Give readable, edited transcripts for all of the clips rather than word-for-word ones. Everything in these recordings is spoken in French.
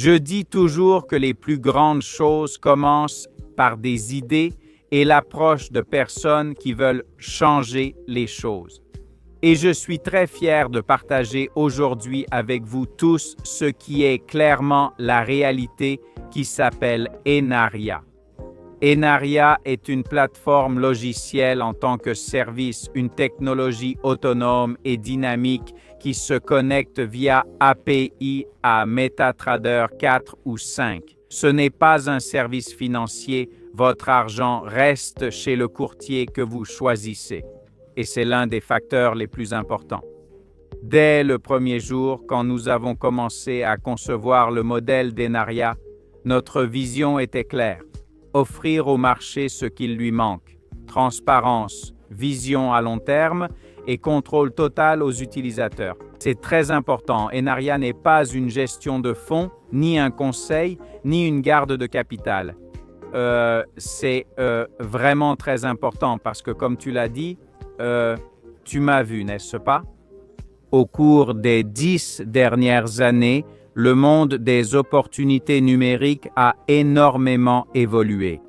Je dis toujours que les plus grandes choses commencent par des idées et l'approche de personnes qui veulent changer les choses. Et je suis très fier de partager aujourd'hui avec vous tous ce qui est clairement la réalité qui s'appelle Enaria. Enaria est une plateforme logicielle en tant que service, une technologie autonome et dynamique qui se connecte via API à MetaTrader 4 ou 5. Ce n'est pas un service financier, votre argent reste chez le courtier que vous choisissez. Et c'est l'un des facteurs les plus importants. Dès le premier jour, quand nous avons commencé à concevoir le modèle d'Enaria, notre vision était claire. Offrir au marché ce qu'il lui manque, transparence, vision à long terme et contrôle total aux utilisateurs. C'est très important. Enaria n'est pas une gestion de fonds, ni un conseil, ni une garde de capital. C'est vraiment très important parce que, comme tu l'as dit, tu m'as vu, n'est-ce pas? Au cours des 10 dernières années, le monde des opportunités numériques a énormément évolué.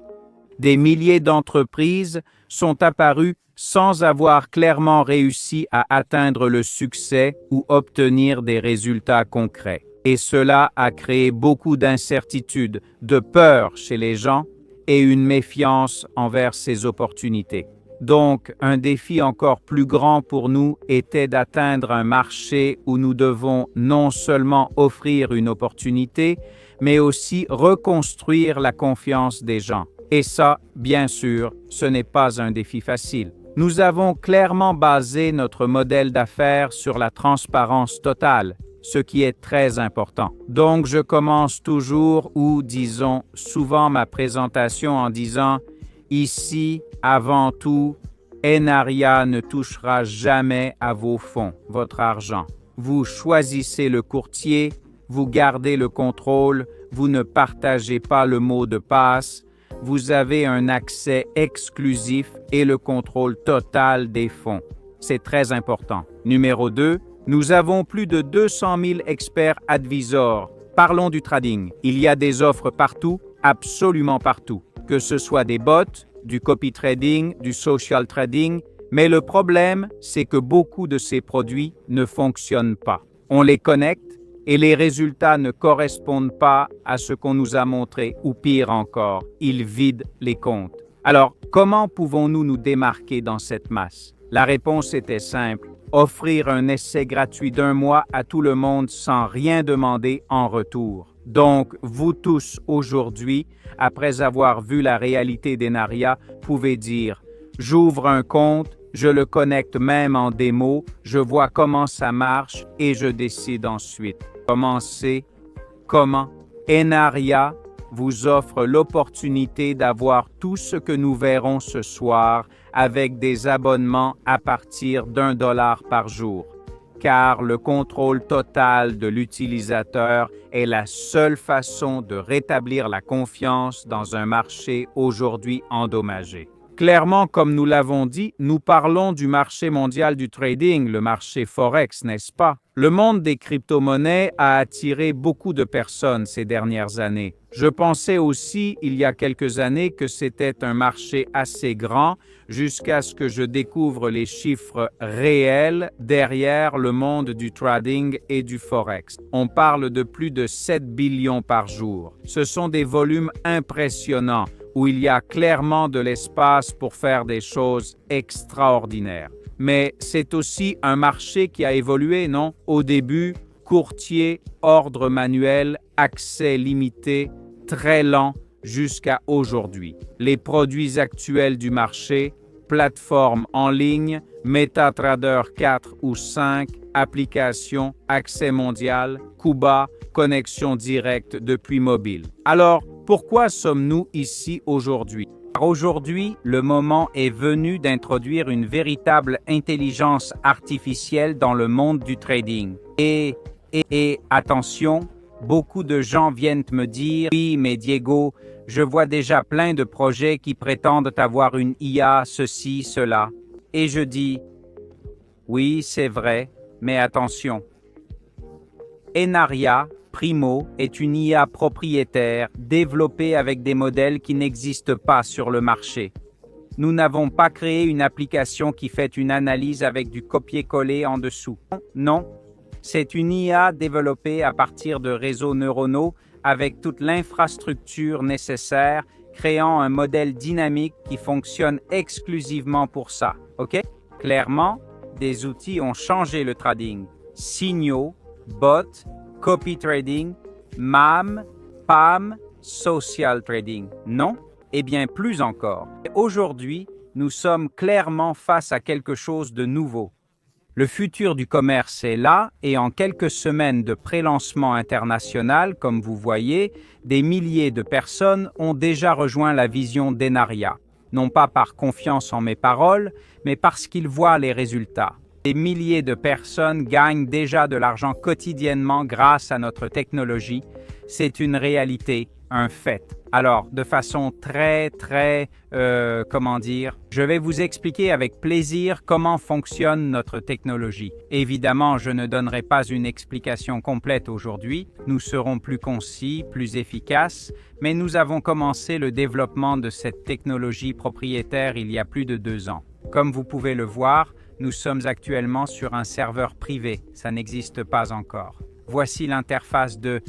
Des milliers d'entreprises sont apparues sans avoir clairement réussi à atteindre le succès ou obtenir des résultats concrets. Et cela a créé beaucoup d'incertitudes, de peur chez les gens et une méfiance envers ces opportunités. Donc, un défi encore plus grand pour nous était d'atteindre un marché où nous devons non seulement offrir une opportunité, mais aussi reconstruire la confiance des gens. Et ça, bien sûr, ce n'est pas un défi facile. Nous avons clairement basé notre modèle d'affaires sur la transparence totale, ce qui est très important. Donc, je commence toujours ou, disons, souvent ma présentation en disant « Ici, avant tout, Enaria ne touchera jamais à vos fonds, votre argent. Vous choisissez le courtier, vous gardez le contrôle, vous ne partagez pas le mot de passe, vous avez un accès exclusif et le contrôle total des fonds. C'est très important. Numéro 2, nous avons plus de 200 000 experts advisors. Parlons du trading. Il y a des offres partout, absolument partout. Que ce soit des bots, du copy trading, du social trading, mais le problème, c'est que beaucoup de ces produits ne fonctionnent pas. On les connecte et les résultats ne correspondent pas à ce qu'on nous a montré, ou pire encore, ils vident les comptes. Alors, comment pouvons-nous nous démarquer dans cette masse? La réponse était simple, offrir un essai gratuit d'1 mois à tout le monde sans rien demander en retour. Donc, vous tous aujourd'hui, après avoir vu la réalité d'Enaria, pouvez dire « J'ouvre un compte, je le connecte même en démo, je vois comment ça marche et je décide ensuite. » Comment? Enaria vous offre l'opportunité d'avoir tout ce que nous verrons ce soir avec des abonnements à partir d'1$ par jour. Car le contrôle total de l'utilisateur est la seule façon de rétablir la confiance dans un marché aujourd'hui endommagé. Clairement, comme nous l'avons dit, nous parlons du marché mondial du trading, le marché Forex, n'est-ce pas? Le monde des crypto-monnaies a attiré beaucoup de personnes ces dernières années. Je pensais aussi, il y a quelques années, que c'était un marché assez grand, jusqu'à ce que je découvre les chiffres réels derrière le monde du trading et du Forex. On parle de plus de 7 billions par jour. Ce sont des volumes impressionnants, où il y a clairement de l'espace pour faire des choses extraordinaires. Mais c'est aussi un marché qui a évolué, non? Au début, courtier, ordre manuel, accès limité, très lent jusqu'à aujourd'hui. Les produits actuels du marché, plateforme en ligne, MetaTrader 4 ou 5, application, accès mondial, Kuba, connexion directe depuis mobile. Alors, pourquoi sommes-nous ici aujourd'hui? Aujourd'hui, le moment est venu d'introduire une véritable intelligence artificielle dans le monde du trading. Et attention, beaucoup de gens viennent me dire « Oui, mais Diego, je vois déjà plein de projets qui prétendent avoir une IA, ceci, cela. » Et je dis « Oui, c'est vrai, mais attention. Enaria Primo est une IA propriétaire développée avec des modèles qui n'existent pas sur le marché. Nous n'avons pas créé une application qui fait une analyse avec du copier-coller en dessous. Non, c'est une IA développée à partir de réseaux neuronaux avec toute l'infrastructure nécessaire, créant un modèle dynamique qui fonctionne exclusivement pour ça. OK? Clairement, des outils ont changé le trading. Signaux, bots, copy trading, MAM, PAM, social trading. Non? Eh bien, plus encore. Aujourd'hui, nous sommes clairement face à quelque chose de nouveau. Le futur du commerce est là et en quelques semaines de pré-lancement international, comme vous voyez, des milliers de personnes ont déjà rejoint la vision d'Enaria. Non pas par confiance en mes paroles, mais parce qu'ils voient les résultats. Des milliers de personnes gagnent déjà de l'argent quotidiennement grâce à notre technologie. C'est une réalité, un fait. Alors, de façon je vais vous expliquer avec plaisir comment fonctionne notre technologie. Évidemment, je ne donnerai pas une explication complète aujourd'hui. Nous serons plus concis, plus efficaces, mais nous avons commencé le développement de cette technologie propriétaire il y a plus de 2 ans. Comme vous pouvez le voir, nous sommes actuellement sur un serveur privé. Ça n'existe pas encore. Voici l'interface de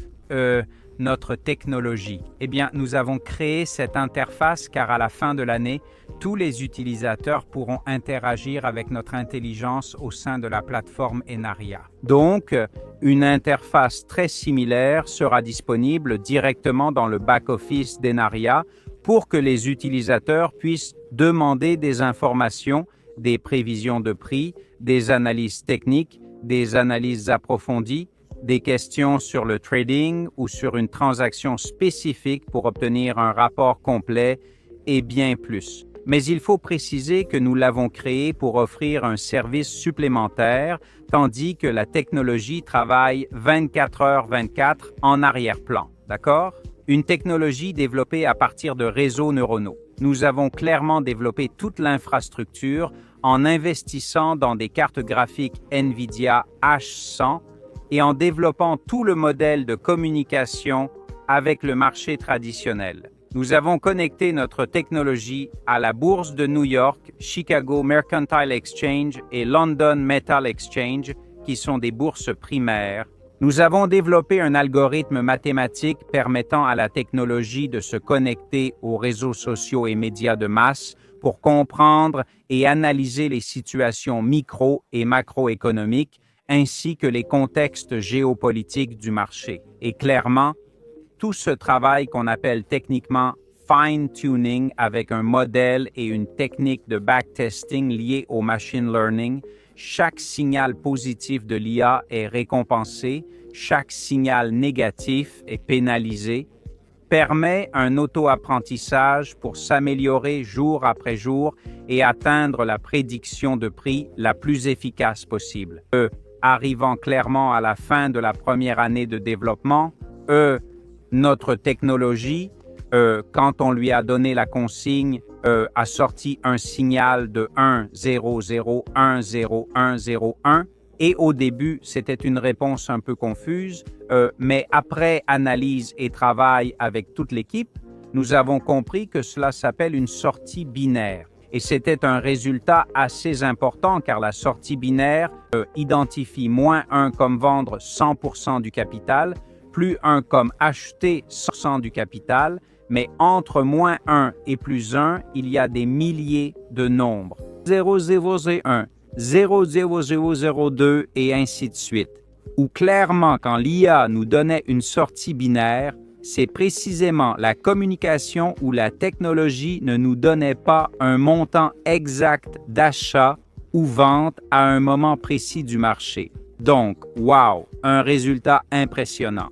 notre technologie. Eh bien, nous avons créé cette interface car à la fin de l'année, tous les utilisateurs pourront interagir avec notre intelligence au sein de la plateforme Enaria. Donc, une interface très similaire sera disponible directement dans le back-office d'Enaria pour que les utilisateurs puissent demander des informations, des prévisions de prix, des analyses techniques, des analyses approfondies, des questions sur le trading ou sur une transaction spécifique pour obtenir un rapport complet et bien plus. Mais il faut préciser que nous l'avons créé pour offrir un service supplémentaire, tandis que la technologie travaille 24h/24 en arrière-plan. D'accord? Une technologie développée à partir de réseaux neuronaux. Nous avons clairement développé toute l'infrastructure en investissant dans des cartes graphiques NVIDIA H100 et en développant tout le modèle de communication avec le marché traditionnel. Nous avons connecté notre technologie à la bourse de New York, Chicago Mercantile Exchange et London Metal Exchange, qui sont des bourses primaires. Nous avons développé un algorithme mathématique permettant à la technologie de se connecter aux réseaux sociaux et médias de masse pour comprendre et analyser les situations micro- et macroéconomiques ainsi que les contextes géopolitiques du marché. Et clairement, tout ce travail qu'on appelle techniquement fine-tuning avec un modèle et une technique de backtesting liée au machine learning, chaque signal positif de l'IA est récompensé, chaque signal négatif est pénalisé, permet un auto-apprentissage pour s'améliorer jour après jour et atteindre la prédiction de prix la plus efficace possible. Arrivant clairement à la fin de la première année de développement, notre technologie, quand on lui a donné la consigne, a sorti un signal de 1, 0, 0, 1, 0, 1, 0, 1. Et au début, c'était une réponse un peu confuse, mais après analyse et travail avec toute l'équipe, nous avons compris que cela s'appelle une sortie binaire. Et c'était un résultat assez important car la sortie binaire identifie -1 comme vendre 100% du capital, plus 1 comme acheter 100% du capital, mais entre -1 et +1, il y a des milliers de nombres. 0001, 00002 et ainsi de suite. Ou clairement, quand l'IA nous donnait une sortie binaire, c'est précisément la communication où la technologie ne nous donnait pas un montant exact d'achat ou vente à un moment précis du marché. Donc, wow, un résultat impressionnant.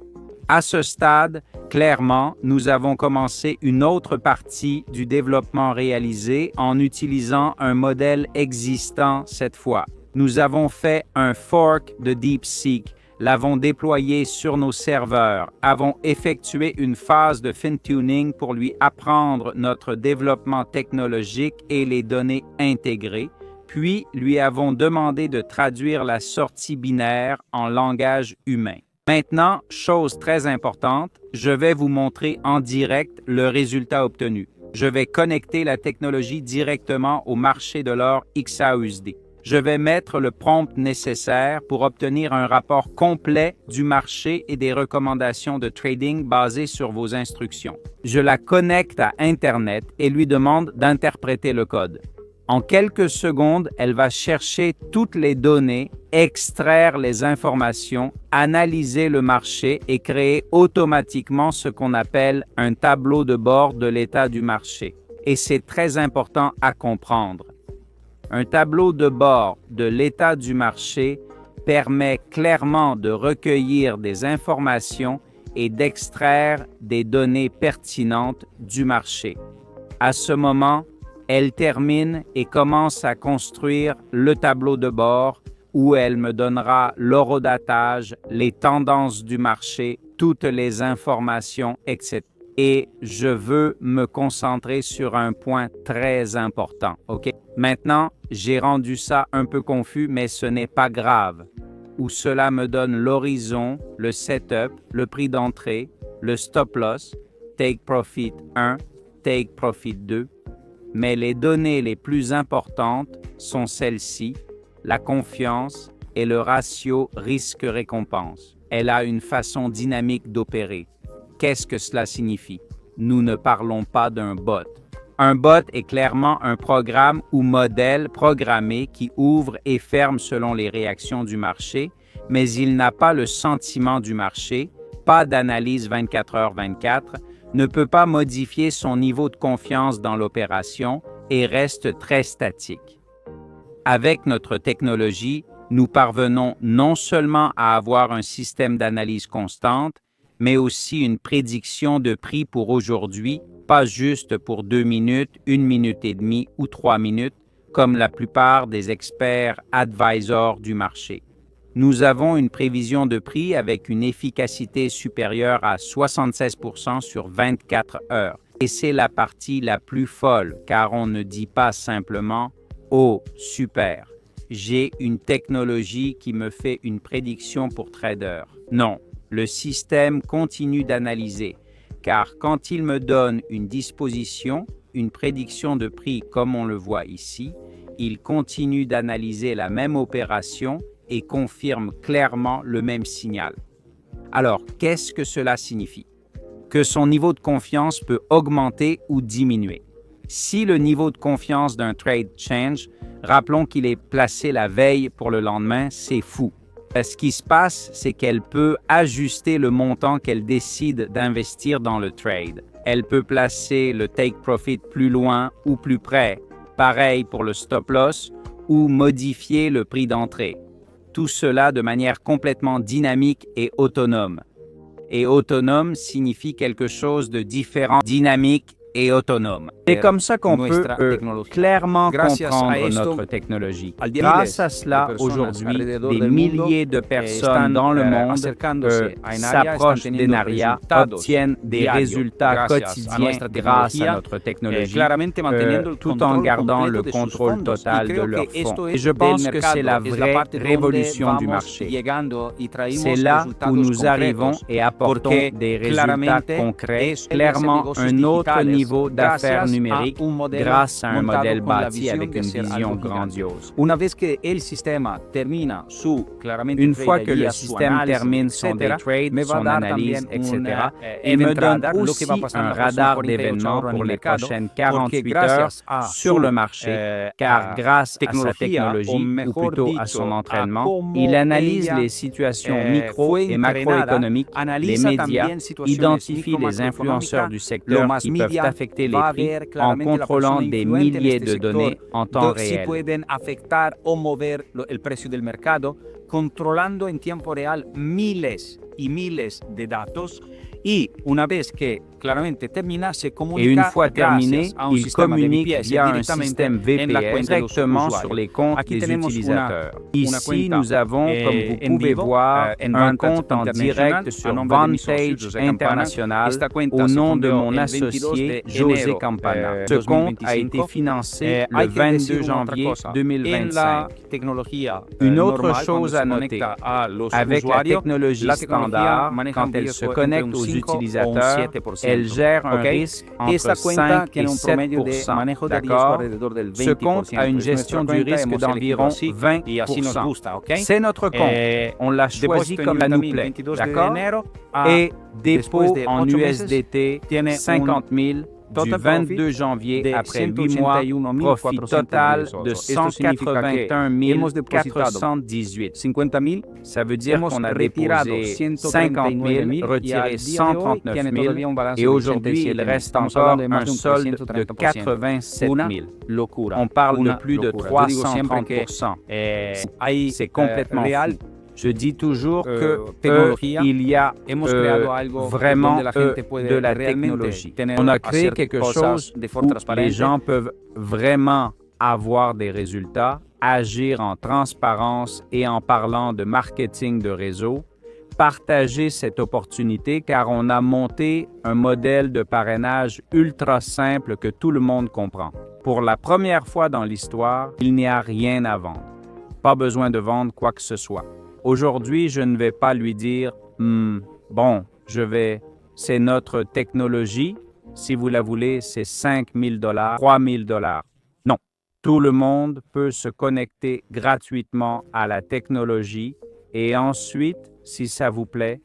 À ce stade, clairement, nous avons commencé une autre partie du développement réalisé en utilisant un modèle existant cette fois. Nous avons fait un fork de DeepSeek, l'avons déployé sur nos serveurs, avons effectué une phase de fine-tuning pour lui apprendre notre développement technologique et les données intégrées, puis lui avons demandé de traduire la sortie binaire en langage humain. Maintenant, chose très importante, je vais vous montrer en direct le résultat obtenu. Je vais connecter la technologie directement au marché de l'or XAUSD. Je vais mettre le prompt nécessaire pour obtenir un rapport complet du marché et des recommandations de trading basées sur vos instructions. Je la connecte à Internet et lui demande d'interpréter le code. En quelques secondes, elle va chercher toutes les données, extraire les informations, analyser le marché et créer automatiquement ce qu'on appelle un tableau de bord de l'état du marché. Et c'est très important à comprendre. Un tableau de bord de l'état du marché permet clairement de recueillir des informations et d'extraire des données pertinentes du marché. À ce moment, elle termine et commence à construire le tableau de bord où elle me donnera l'horodatage, les tendances du marché, toutes les informations, etc. Et je veux me concentrer sur un point très important, OK? Maintenant, j'ai rendu ça un peu confus, mais ce n'est pas grave. Où cela me donne l'horizon, le setup, le prix d'entrée, le stop loss, take profit 1, take profit 2. Mais les données les plus importantes sont celles-ci, la confiance et le ratio risque-récompense. Elle a une façon dynamique d'opérer. Qu'est-ce que cela signifie? Nous ne parlons pas d'un bot. Un bot est clairement un programme ou modèle programmé qui ouvre et ferme selon les réactions du marché, mais il n'a pas le sentiment du marché, pas d'analyse 24h/24, ne peut pas modifier son niveau de confiance dans l'opération et reste très statique. Avec notre technologie, nous parvenons non seulement à avoir un système d'analyse constante, mais aussi une prédiction de prix pour aujourd'hui, pas juste pour 2 minutes, 1 minute et demie ou 3 minutes, comme la plupart des experts advisors du marché. Nous avons une prévision de prix avec une efficacité supérieure à 76% sur 24 heures. Et c'est la partie la plus folle, car on ne dit pas simplement « Oh, super, j'ai une technologie qui me fait une prédiction pour trader ». Non. Le système continue d'analyser, car quand il me donne une disposition, une prédiction de prix comme on le voit ici, il continue d'analyser la même opération et confirme clairement le même signal. Alors, qu'est-ce que cela signifie? Que son niveau de confiance peut augmenter ou diminuer. Si le niveau de confiance d'un trade change, rappelons qu'il est placé la veille pour le lendemain, c'est fou. Ce qui se passe, c'est qu'elle peut ajuster le montant qu'elle décide d'investir dans le trade. Elle peut placer le take profit plus loin ou plus près, pareil pour le stop loss, ou modifier le prix d'entrée. Tout cela de manière complètement dynamique et autonome. Et autonome signifie quelque chose de différent, dynamique et autonome. C'est comme ça qu'on peut clairement comprendre notre technologie. Grâce à cela, aujourd'hui, des milliers de personnes dans le monde s'approchent d'Enaria, obtiennent des résultats quotidiens grâce à notre technologie, tout en gardant le contrôle total de leurs fonds. Et je pense que c'est la vraie révolution du marché. C'est là où nous arrivons et apportons des résultats concrets, clairement un autre niveau d'affaires numériques grâce à un modèle bâti avec une vision grandiose. Une fois que le système termine son day trade, son analyse, etc., il me donne aussi un radar d'événements pour les prochaines 48 heures sur le marché, car grâce à sa technologie, ou plutôt à son entraînement, il analyse les situations micro et macroéconomiques, les médias, identifie les influenceurs du secteur qui peuvent affecter les prix en contrôlant des milliers de données en temps réel. Controlando en tiempo real miles y miles de datos y una vez que Et une fois terminé, il communique via un système VPS directement sur les comptes des utilisateurs. Ici, nous avons, comme vous pouvez voir, un compte en direct sur Vantage International au nom de mon associé José Campana. Ce compte a été financé le 22 janvier 2025. Une autre chose à noter, avec la technologie standard, quand elle se connecte aux utilisateurs, elle gère un risque entre 5 et 7%. D'accord? Ce compte a une gestion du risque d'environ 20%. C'est notre compte. On l'a choisi comme ça nous plaît. D'accord? Et dépôt en USDT 50 000 du 22 janvier après 8 mois, profit total de 181 418. Ça veut dire qu'on a déposé 50 000, retiré 139 000 et aujourd'hui, il reste encore un solde de 87 000. On parle de plus de 330%. C'est complètement fou. Je dis toujours qu'il y a vraiment de la technologie. On a créé quelque chose où les gens peuvent vraiment avoir des résultats, agir en transparence et en parlant de marketing de réseau, partager cette opportunité car on a monté un modèle de parrainage ultra simple que tout le monde comprend. Pour la première fois dans l'histoire, il n'y a rien à vendre. Pas besoin de vendre quoi que ce soit. Aujourd'hui, je ne vais pas lui dire bon, c'est notre technologie. Si vous la voulez, c'est 5 000 $, 3 000 $. Non. Tout le monde peut se connecter gratuitement à la technologie et ensuite, si ça vous plaît,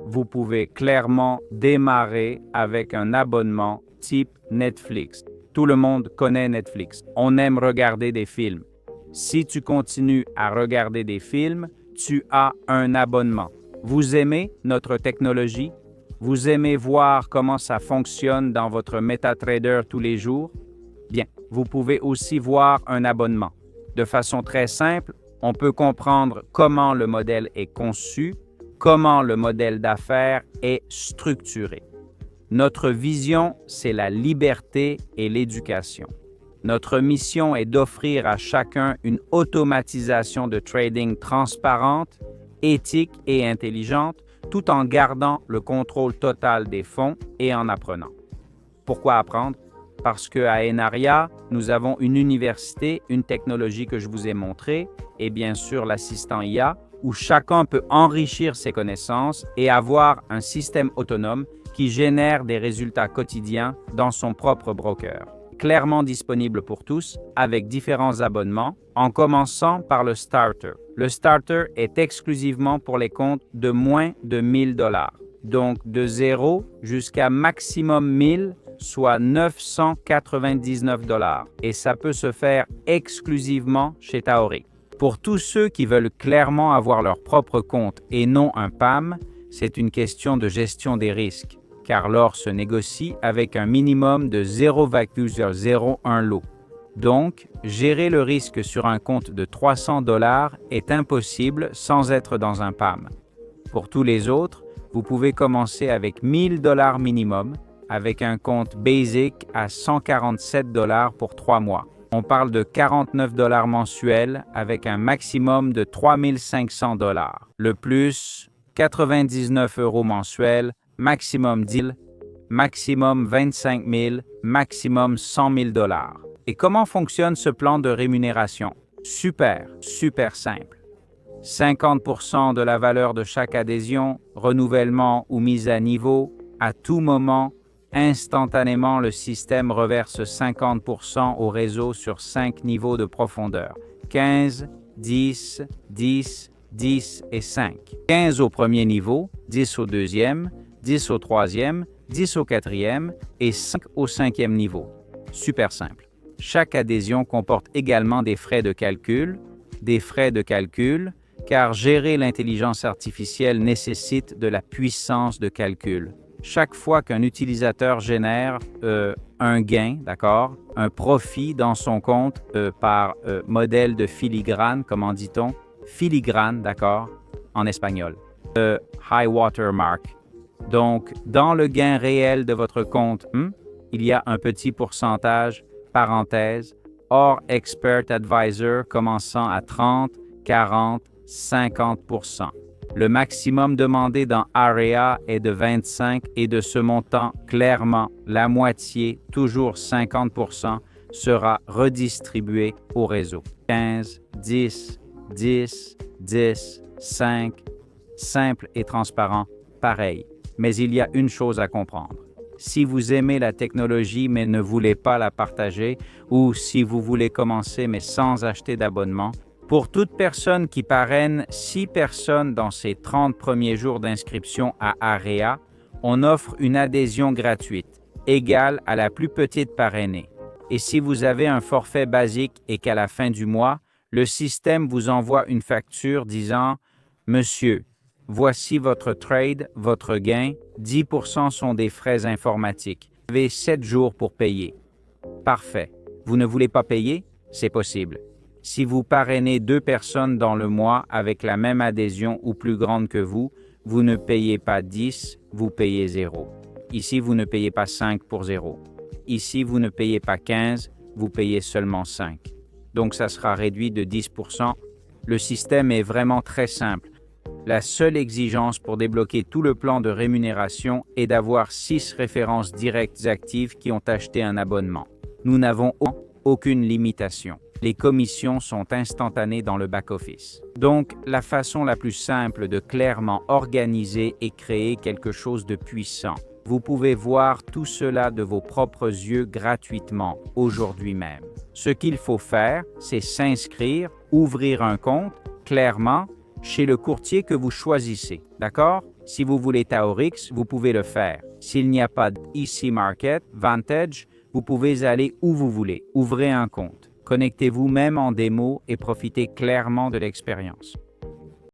vous pouvez clairement démarrer avec un abonnement type Netflix. Tout le monde connaît Netflix. On aime regarder des films. Si tu continues à regarder des films, tu as un abonnement. Vous aimez notre technologie? Vous aimez voir comment ça fonctionne dans votre MetaTrader tous les jours? Bien, vous pouvez aussi voir un abonnement. De façon très simple, on peut comprendre comment le modèle est conçu, comment le modèle d'affaires est structuré. Notre vision, c'est la liberté et l'éducation. Notre mission est d'offrir à chacun une automatisation de trading transparente, éthique et intelligente, tout en gardant le contrôle total des fonds et en apprenant. Pourquoi apprendre? Parce qu'à Enaria, nous avons une université, une technologie que je vous ai montrée, et bien sûr l'assistant IA, où chacun peut enrichir ses connaissances et avoir un système autonome qui génère des résultats quotidiens dans son propre broker. Clairement disponible pour tous avec différents abonnements, en commençant par le Starter. Le Starter est exclusivement pour les comptes de moins de 1 000 $, donc de 0 jusqu'à maximum 1000, soit 999 $. Et ça peut se faire exclusivement chez Taori. Pour tous ceux qui veulent clairement avoir leur propre compte et non un PAM, c'est une question de gestion des risques, car l'or se négocie avec un minimum de 0,01 lot. Donc, gérer le risque sur un compte de 300 $ est impossible sans être dans un PAM. Pour tous les autres, vous pouvez commencer avec 1 000 $ minimum, avec un compte Basic à 147 $ pour 3 mois. On parle de 49 $ mensuels avec un maximum de 3 500 $. Le plus, 99 € mensuels, maximum 10 000, maximum 25 000, maximum 100 000 $. Et comment fonctionne ce plan de rémunération? Super simple. 50% de la valeur de chaque adhésion, renouvellement ou mise à niveau, à tout moment, instantanément le système reverse 50% au réseau sur 5 niveaux de profondeur. 15, 10, 10, 10 et 5. 15 au premier niveau, 10 au deuxième, 10 au troisième, 10 au quatrième et 5 au cinquième niveau. Super simple. Chaque adhésion comporte également des frais de calcul, car gérer l'intelligence artificielle nécessite de la puissance de calcul. Chaque fois qu'un utilisateur génère un gain, d'accord, un profit dans son compte par modèle de filigrane, comment dit-on? Filigrane, d'accord, en espagnol. High water mark. Donc, dans le gain réel de votre compte, il y a un petit pourcentage, parenthèse, hors Expert Advisor commençant à 30, 40, 50%. Le maximum demandé dans AREA est de 25 et de ce montant, clairement, la moitié, toujours 50%, sera redistribué au réseau. 15, 10, 10, 10, 5, simple et transparent, pareil. Mais il y a une chose à comprendre. Si vous aimez la technologie mais ne voulez pas la partager, ou si vous voulez commencer mais sans acheter d'abonnement, pour toute personne qui parraine 6 personnes dans ses 30 premiers jours d'inscription à AREA, on offre une adhésion gratuite, égale à la plus petite parrainée. Et si vous avez un forfait basique et qu'à la fin du mois, le système vous envoie une facture disant « Monsieur, voici votre trade, votre gain, 10% sont des frais informatiques. Vous avez 7 jours pour payer. » Parfait. Vous ne voulez pas payer? C'est possible. Si vous parrainez 2 personnes dans le mois avec la même adhésion ou plus grande que vous ne payez pas 10, vous payez 0. Ici, vous ne payez pas 5 pour 0. Ici, vous ne payez pas 15, vous payez seulement 5. Donc, ça sera réduit de 10%. Le système est vraiment très simple. La seule exigence pour débloquer tout le plan de rémunération est d'avoir 6 références directes actives qui ont acheté un abonnement. Nous n'avons aucune limitation. Les commissions sont instantanées dans le back-office. Donc, la façon la plus simple de clairement organiser et créer quelque chose de puissant. Vous pouvez voir tout cela de vos propres yeux gratuitement, aujourd'hui même. Ce qu'il faut faire, c'est s'inscrire, ouvrir un compte, clairement, chez le courtier que vous choisissez, d'accord? Si vous voulez Taorix, vous pouvez le faire. S'il n'y a pas d'EC Market, Vantage, vous pouvez aller où vous voulez. Ouvrez un compte. Connectez-vous même en démo et profitez clairement de l'expérience.